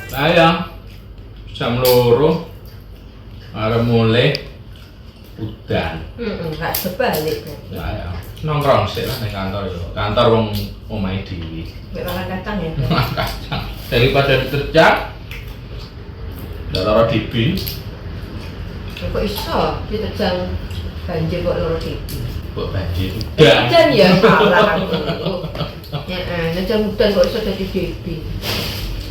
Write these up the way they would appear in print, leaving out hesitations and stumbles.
Saya jam loro arep mulai udan. Gak sebalik. Ya, nongkrong sih lah ning kantor yo. Kantor wong omahe dhewe. Mek makan kacang ya. Kacang. Daripada kerja ndak lara DB. Kok iso diterjang banjir kok loro tipi. Kok banjir Udan ya salah aku. Hujan udan kok iso dadi DB.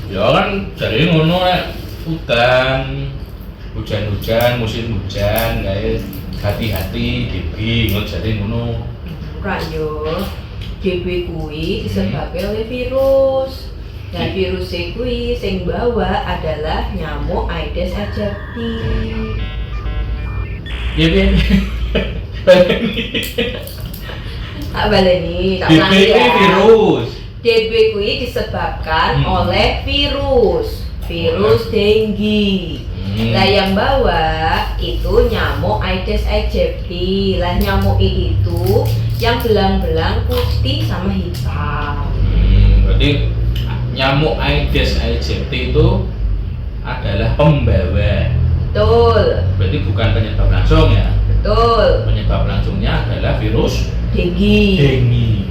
Ya kan dari ngono nek udan, hujan-hujan, musim hujan, guys. Hati-hati DB ngono jare ngono. Ora yo. DB kuwi disebabkan oleh virus. Dan virus kuwi sing bawa adalah nyamuk Aedes aegypti. Iya piye? Tak baleni, tak DB ulangi ya. virus. DB kuwi disebabkan oleh virus dengue. Lah yang bawa itu nyamuk Aedes aegypti. Lah nyamuk itu yang belang-belang putih sama hitam. Berarti nyamuk Aedes aegypti itu adalah pembawa. Betul. Berarti bukan penyebab langsung ya. Betul. Penyebab langsungnya adalah virus Dengue.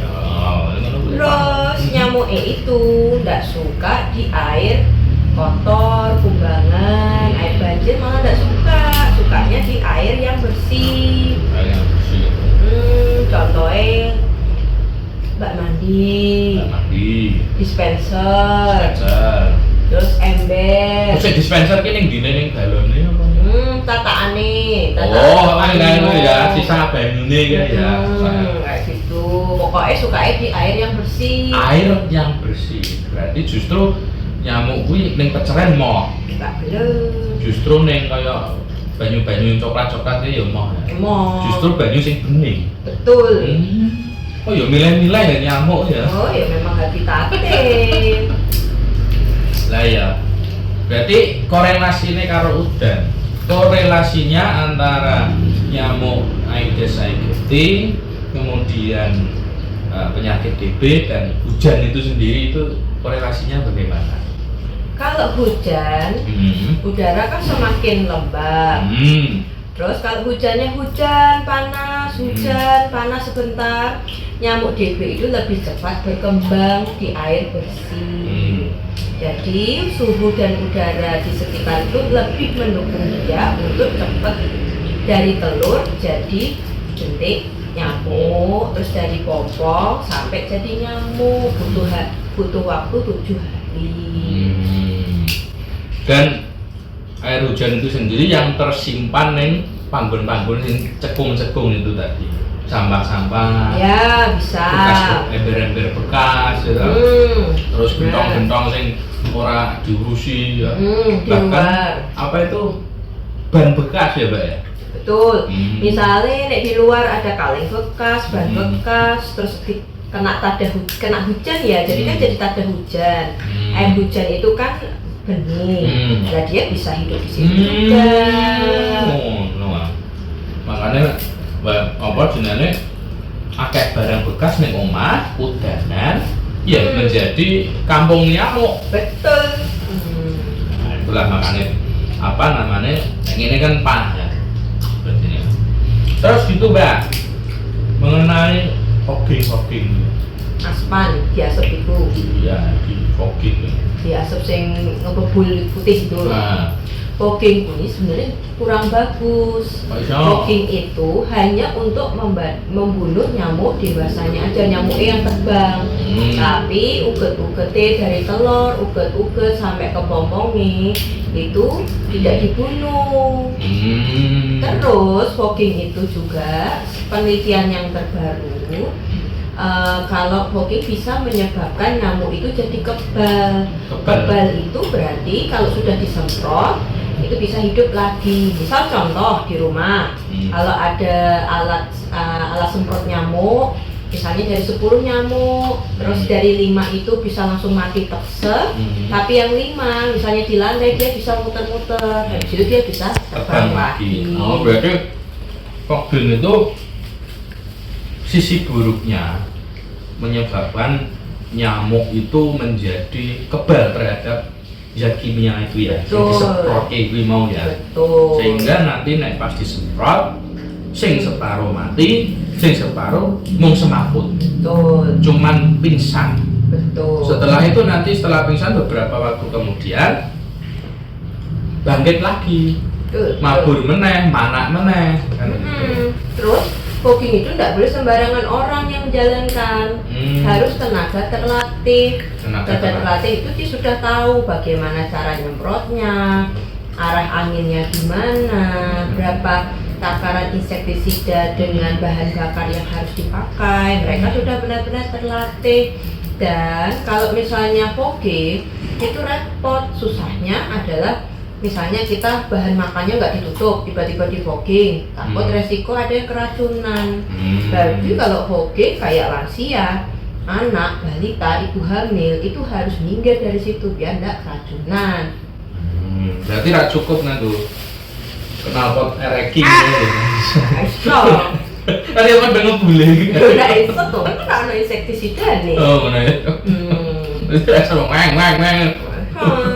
Oh, Terus nyamuk itu nggak suka di air kotor, kumbangan, air banjir malah nggak suka. Sukanya di air yang bersih. Air yang bersih. Contohnya bak mandi, dispenser, terus ember. Terus dispenser ki ning dine ning galone apa? Tataane, Oh, ini ya, sisa banyune ya. Kayak gitu. Pokoknya sukanya di air yang bersih. Air yang bersih. Berarti justru nyamuk kuwi ning peceren moh. Enggak belum. Justru ning kaya banyu-banyu coklat-coklat ya moh. Emoh. Justru banyu sing bening. Betul. Oh ya milih-milih ya nyamuk ya. Oh ya memang habitatnya. Lah ya. Berarti korelasinya karo udan. Korelasinya antara nyamuk Aedes aegypti, kemudian penyakit DB dan hujan itu sendiri itu korelasinya bagaimana? Kalau hujan, udara kan semakin lembab. Terus kalau hujannya hujan panas sebentar, nyamuk DB itu lebih cepat berkembang di air bersih. Jadi suhu dan udara di sekitar itu lebih mendukung dia untuk cepat dari telur jadi jentik nyamuk, terus dari pompong sampai jadi nyamuk butuh waktu 7 hari. Dan air hujan itu sendiri yang tersimpan ning panggon-panggon sing cekung-cekung itu tadi, sampah-sampah. Ya bisa. Bekas ember-ember bekas, ya. Terus gentong-gentong sing ora diurusi, ya. Bahkan apa itu ban bekas ya, Mbak ya? Betul. Misalnya nek di luar ada kaleng bekas, ban bekas, terus kena hujan ya, jadi kan jadi tada hujan. Air hujan itu kan bening. Nah dia bisa hidup di situ juga. Makanya apa jenenge akeh barang bekas ning omah udanan ya menjadi kampung nyamuk. Betul. Nah, itulah makanya apa namanya yang ini kan panas seperti ini. Terus gitu Mbak mengenai fogging Aspan diasep itu. Iya di fogging. Diasep sing ngebul putih itu. Nah. Fogging ini sebenarnya kurang bagus. Fogging itu hanya untuk membunuh nyamuk dewasanya aja, nyamuk yang terbang. Tapi uget-ugetnya dari telur, uget-uget sampai ke pompongnya itu tidak dibunuh. Terus fogging itu juga penelitian yang terbaru. Kalau fogging bisa menyebabkan nyamuk itu jadi kebal. Kebal itu berarti kalau sudah disemprot itu bisa hidup lagi. Misal contoh di rumah, kalau ada alat semprot nyamuk, misalnya dari 10 nyamuk, terus dari 5 itu bisa langsung mati tekse, tapi yang 5 misalnya di lantai dia bisa muter-muter, habis itu dia bisa terbang lagi. Oh berarti fogging itu sisi buruknya menyebabkan nyamuk itu menjadi kebal terhadap zat kimia itu ya, yang disemprot itu mau ya. Betul. Sehingga nanti nek pas disemprot, sing separuh mati, sing separuh mung semaput. Betul. Cuman pingsan. Betul. Setelah itu nanti setelah pingsan beberapa waktu kemudian bangkit lagi, mabur meneh, manak meneh. Kan gitu. Terus fogging itu tidak boleh sembarangan orang yang menjalankan, harus tenaga terlatih. Tenaga terlatih itu dia sudah tahu bagaimana cara nyemprotnya, arah anginnya gimana, berapa takaran insektisida dengan bahan bakar yang harus dipakai. Mereka sudah benar-benar terlatih. Dan kalau misalnya fogging itu repot, susahnya adalah misalnya kita bahan makannya nggak ditutup, tiba-tiba di fogging, takut resiko ada yang keracunan. Berarti kalau fogging kayak lansia, anak, balita, ibu hamil itu harus minggir dari situ biar nggak keracunan. Berarti nggak cukup nggak tuh knalpot ereking Iso. tadi apa dengan bule Udah iso tuh, kan ada insektisida nih. oh mana ya itu asal meng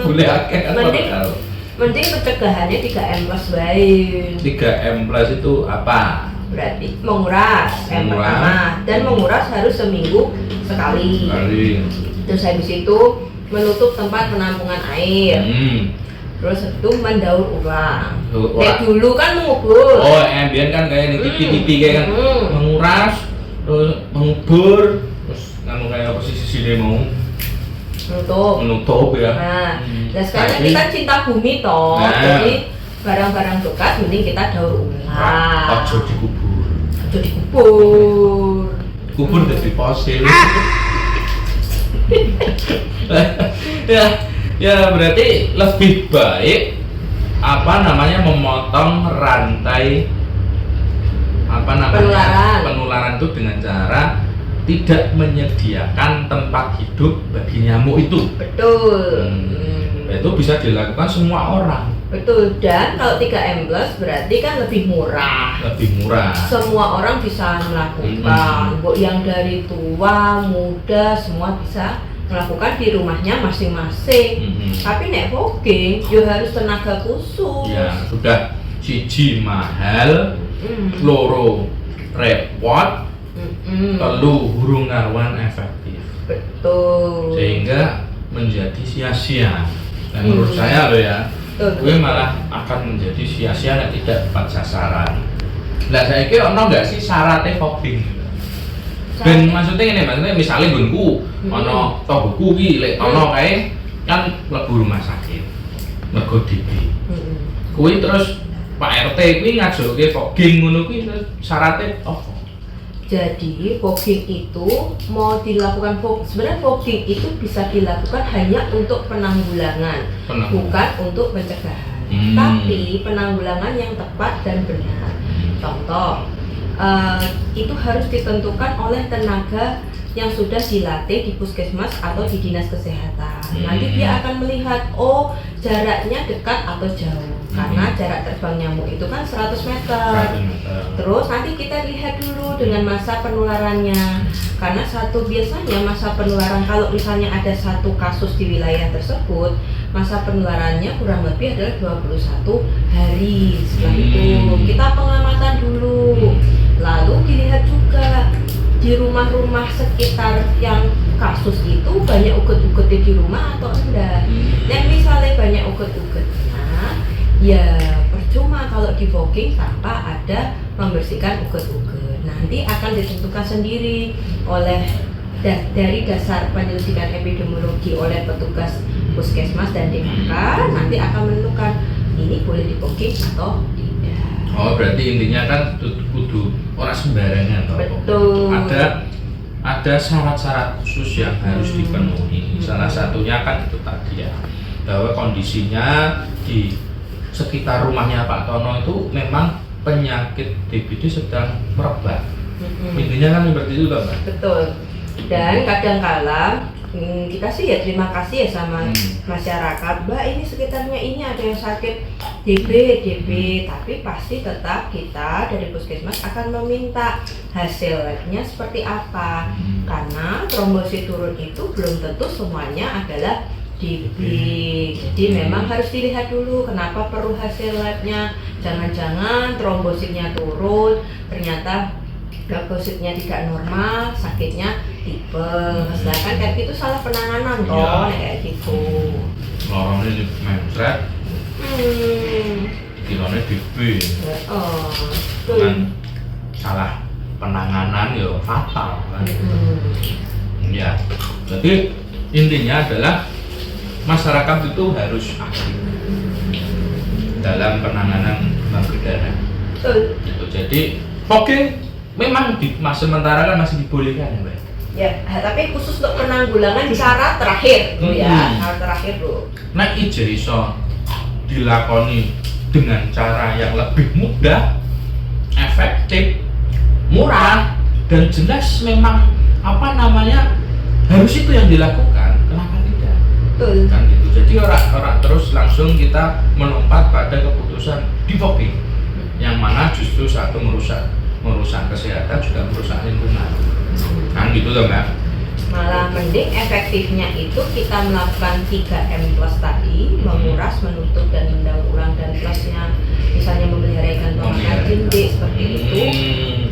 bule akeh atau Mending pencegahannya 3M plus baik. 3M plus itu apa? Berarti menguras yang pertama, dan menguras harus seminggu sekali. Terus habis itu menutup tempat penampungan air. Terus itu mendaur ulang. Kayak dulu kan mengubur. Oh, ambien kan kayak ini tipi-tipi kayak kan menguras, terus mengubur, terus kayak posisi sini mau menutup ya. Nah sekarang kita cinta bumi toh, jadi barang-barang bekas mending kita daur ulang. Ojo dikubur. Ojo dikubur. Kubur dari fosil. ya berarti lebih baik apa namanya memotong rantai apa namanya penularan itu dengan cara tidak menyediakan tempat hidup bagi nyamuk itu. Betul. Itu bisa dilakukan semua orang. Betul. Dan kalau 3M plus berarti kan lebih murah. Lebih murah. Semua orang bisa melakukan. Yang dari tua, muda semua bisa melakukan di rumahnya masing-masing. Tapi nek fogging yo harus tenaga khusus. Ya, sudah siji mahal, loro repot, telu hurung ngaruan efektif. Betul. Sehingga menjadi sia-sia. Dan menurut saya loh ya, gue malah akan menjadi sia-sia dan tidak tepat sasaran. Nah saya kira ono nggak sih syaratnya fogging? Ben maksudnya ini, maksudnya misalnya gunku, ono toh buku ki, lek ono kae kan mlebu rumah sakit, mergo DB. Kuwi terus Pak RT kuwi ngajoke fogging ngono kuwi syaratnya apa? Jadi fogging itu mau dilakukan sebenarnya fogging itu bisa dilakukan hanya untuk penanggulangan, bukan untuk pencegahan. Tapi penanggulangan yang tepat dan benar. Contoh, itu harus ditentukan oleh tenaga yang sudah dilatih di puskesmas atau di dinas kesehatan. Nanti dia akan melihat, oh jaraknya dekat atau jauh. Karena jarak terbang nyamuk itu kan 100 meter. Terus nanti kita lihat dulu dengan masa penularannya. Karena biasanya masa penularan kalau misalnya ada satu kasus di wilayah tersebut, masa penularannya kurang lebih adalah 21 hari. Setelah itu kita pengamatan dulu. Lalu dilihat juga di rumah-rumah sekitar yang kasus itu banyak uget-ugetnya di rumah atau enggak. Nah misalnya banyak uget-ugetnya, ya percuma kalau di fogging tanpa ada membersihkan uget-uget. Nanti akan ditentukan sendiri oleh dari dasar penyelidikan epidemiologi oleh petugas puskesmas dan DKK. Nanti akan menentukan ini boleh di fogging atau tidak. Oh berarti intinya kan kudu orang sembarangan. Betul. Ada syarat-syarat khusus yang harus dipenuhi. Salah satunya kan itu tadi ya, bahwa kondisinya di sekitar rumahnya Pak Tono itu memang penyakit DBD sedang merebak. Intinya kan seperti itu kan Pak? Betul. Dan kadang-kala kita sih ya terima kasih ya sama masyarakat. Mbak ini sekitarnya ini ada yang sakit DB, tapi pasti tetap kita dari puskesmas akan meminta hasil labnya seperti apa, karena trombosit turun itu belum tentu semuanya adalah DB. Jadi memang harus dilihat dulu kenapa perlu hasil labnya. Jangan-jangan trombositnya turun, ternyata trombositnya tidak normal, sakitnya tipes. Sedangkan kayak gitu salah penanganan toh, kayak gitu. Lorongnya di memsret, kilonnya DB. Dengan salah penanganan ya fatal kan. Ya, jadi intinya adalah masyarakat itu harus aktif dalam penanganan demam berdarah. Gitu. Jadi memang di sementara kan masih dibolehkan ya, Mbak. Ya, tapi khusus untuk penanggulangan cara terakhir tuh ya, cara terakhir tuh. Nah, iso dilakoni dengan cara yang lebih mudah, efektif, murah, dan jelas memang harus itu yang dilakukan. Kenapa tidak? Betul. Kan gitu. Jadi orang terus langsung kita melompat pada keputusan defogging, yang mana justru satu merusak kesehatan, juga merusak lingkungan. Kan gitu loh, Mbak. Malah mending efektifnya itu kita melakukan 3M plus tadi, menguras, menutup, dan mendaur ulang, dan plusnya misalnya memelihara ikan tongkol jinde seperti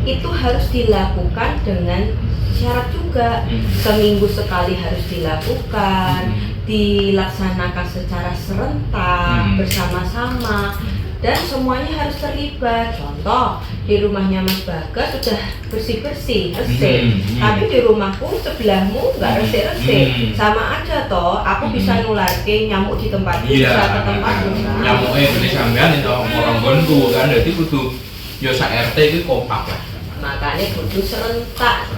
itu harus dilakukan dengan syarat juga. Seminggu sekali harus dilakukan, dilaksanakan secara serentak bersama-sama, dan semuanya harus terlibat. Contoh, di rumahnya Mas Bagas sudah bersih-bersih, resik, tapi di rumahku sebelahmu nggak resik-resik, sama aja toh. Aku bisa nularke nyamuk di tempatku, bisa ke tempatku kan. Nyamuknya ini sampean itu moronggonku kan, jadi kudu yo sak RT itu kompak lah. Makanya kudu serentak.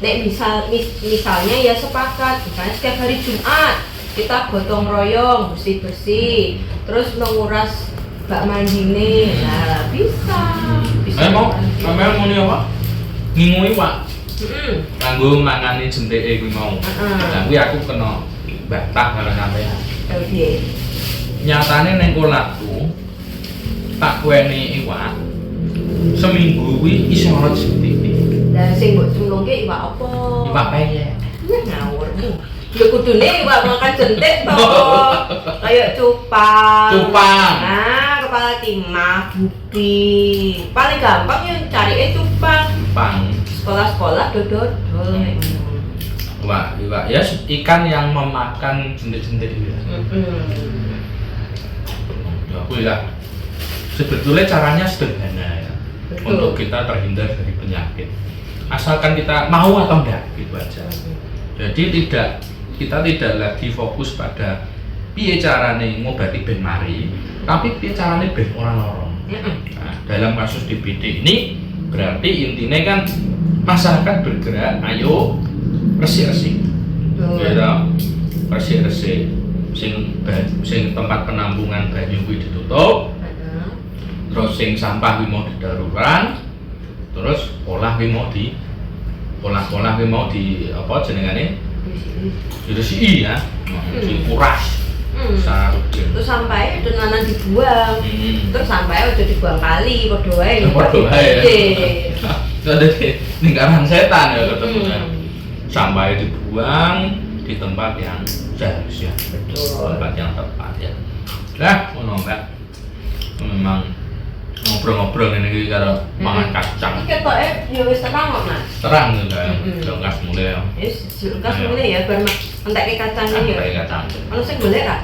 Nek misalnya ya sepakat, misalnya setiap hari Jumat kita gotong royong bersih-bersih, terus menguras bak mandine. Nah, bisa. Mau nih apa? Ngingui Pak. Kanggo mangani jenteke kuwi mau. Lah kuwi aku kena batah karo sampean. Oke. Nyatane ning kolakku tak kuweni iwak. Seminggu kuwi iso ora jenteke. Lah sing mbok culungke iwak apa? Iwak peyek. Ya ngawurmu. Ya kudune iwak makan jentik to. Kayak cupang. Nah, kepala timah, gupi. Paling gampang yang cari cupang. Sekolah-sekolah dodol. Wah, ya ikan yang memakan jentik-jentik itu ya. Aku ya sebetulnya caranya sederhana ya. Untuk kita terhindar dari penyakit. Asalkan kita mau atau enggak, gitu aja. Jadi kita tidak lagi fokus pada piye carane ngobati ben mari, tapi piye carane ben ora lara. Nah, dalam kasus DBD ini berarti intinya kan masyarakat bergerak, ayo resik-resik. Ya, resik-resik. Sing tempat penampungan banyu kuwi ditutup. Terus sing sampah kuwi mau didaruran. Terus olah kuwi mau di apa jenengane? Diresiki ya. Dikuras. Terus sampai donanan dibuang. Terus sampai udah dibuang kali, padha wae. Jadi lingkaran setan ya ketemunya. Sampai dibuang di tempat yang seharusnya. Tempat yang tepat ya. Lah, ngono Mbak. Memang ngobrol-ngobrol ini karo mangan kacang. Iki ketoke ya wis terang kok, Mas. Terang ya. Gas mulai ya. Wis gas mulai ya bar entek kacangnya ya. Entek kacang. Ono sing golek ra?